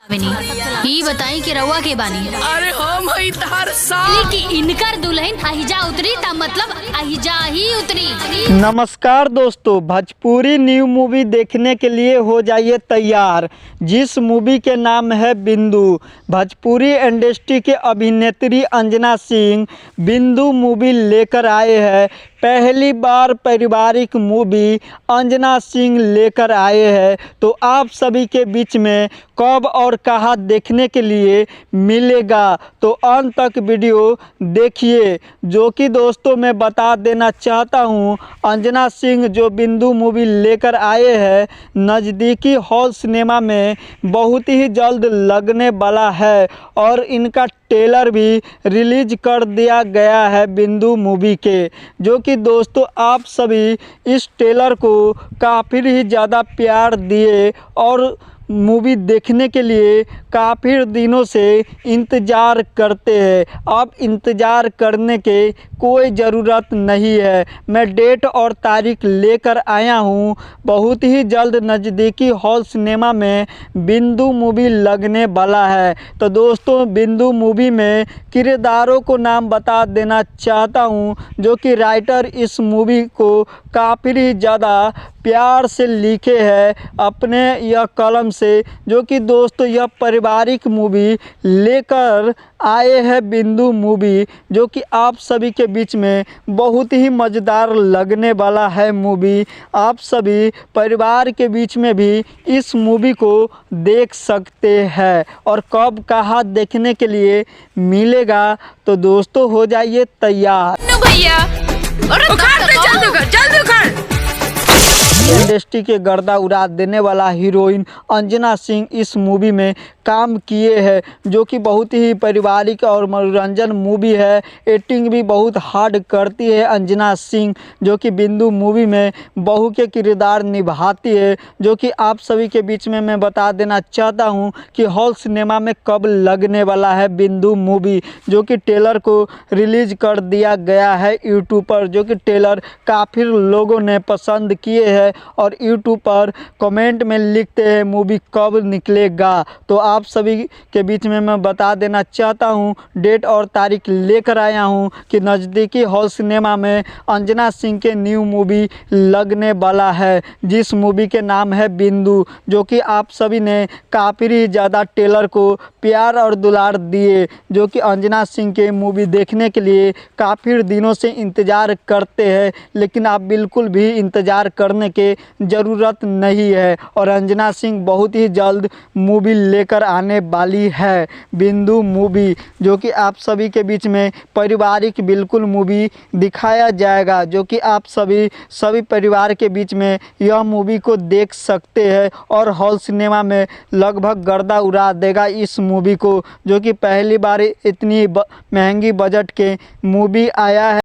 ही बताई कि रउआ के बानी। अरे हम हई तार साथ कि इनकर दुल्हन अहिजा उतरी ता मतलब अहिजा ही उतरी। नमस्कार दोस्तों, भोजपुरी न्यू मूवी देखने के लिए हो जाइए तैयार, जिस मूवी के नाम है बिंदु। भोजपुरी इंडस्ट्री के अभिनेत्री अंजना सिंह बिंदु मूवी लेकर आए हैं। पहली बार पारिवारिक मूवी अंजना सिंह लेकर आए हैं, तो आप सभी के बीच में कब और कहाँ देखने के लिए मिलेगा, तो अंत तक वीडियो देखिए। जो कि दोस्तों मैं बता देना चाहता हूँ, अंजना सिंह जो बिंदु मूवी लेकर आए हैं नज़दीकी हॉल सिनेमा में बहुत ही जल्द लगने वाला है, और इनका ट्रेलर भी रिलीज कर दिया गया है बिंदु मूवी के। जो कि दोस्तों आप सभी इस ट्रेलर को काफ़ी ही ज़्यादा प्यार दिए और मूवी देखने के लिए काफ़ी दिनों से इंतज़ार करते हैं। अब इंतज़ार करने के कोई ज़रूरत नहीं है, मैं डेट और तारीख लेकर आया हूँ। बहुत ही जल्द नज़दीकी हॉल सिनेमा में बिंदु मूवी लगने वाला है। तो दोस्तों बिंदु मूवी में किरदारों को नाम बता देना चाहता हूँ, जो कि राइटर इस मूवी को काफ़ी ही ज़्यादा प्यार से लिखे हैं अपने यह कलम से। जो कि दोस्तों यह पारिवारिक मूवी लेकर आए हैं बिंदु मूवी, जो कि आप सभी के बीच में बहुत ही मज़ेदार लगने वाला है मूवी। आप सभी परिवार के बीच में भी इस मूवी को देख सकते हैं, और कब कहाँ देखने के लिए मिलेगा, तो दोस्तों हो जाइए तैयार। भैया जल्दी उखाड़। इंडस्ट्री के गर्दा उड़ा देने वाला हीरोइन अंजना सिंह इस मूवी में काम किए हैं, जो कि बहुत ही पारिवारिक और मनोरंजन मूवी है। एक्टिंग भी बहुत हार्ड करती है अंजना सिंह, जो कि बिंदु मूवी में बहू के किरदार निभाती है। जो कि आप सभी के बीच में मैं बता देना चाहता हूं कि हॉल सिनेमा में कब लगने वाला है बिंदु मूवी, जो कि ट्रेलर को रिलीज कर दिया गया है यूट्यूब पर। जो कि ट्रेलर काफ़ी लोगों ने पसंद किए हैं और यूट्यूब पर कमेंट में लिखते हैं मूवी कब निकलेगा। तो आप सभी के बीच में मैं बता देना चाहता हूं, डेट और तारीख लेकर आया हूं कि नज़दीकी हॉल सिनेमा में अंजना सिंह के न्यू मूवी लगने वाला है, जिस मूवी के नाम है बिंदु। जो कि आप सभी ने काफ़ी ज़्यादा ट्रेलर को प्यार और दुलार दिए, जो कि अंजना सिंह के मूवी देखने के लिए काफ़ी दिनों से इंतज़ार करते हैं, लेकिन आप बिल्कुल भी इंतज़ार करने के ज़रूरत नहीं है, और अंजना सिंह बहुत ही जल्द मूवी लेकर आने वाली है बिंदु मूवी। जो कि आप सभी के बीच में पारिवारिक बिल्कुल मूवी दिखाया जाएगा, जो कि आप सभी परिवार के बीच में यह मूवी को देख सकते हैं, और हॉल सिनेमा में लगभग गर्दा उड़ा देगा इस मूवी को। जो कि पहली बार इतनी महंगी बजट के मूवी आया है।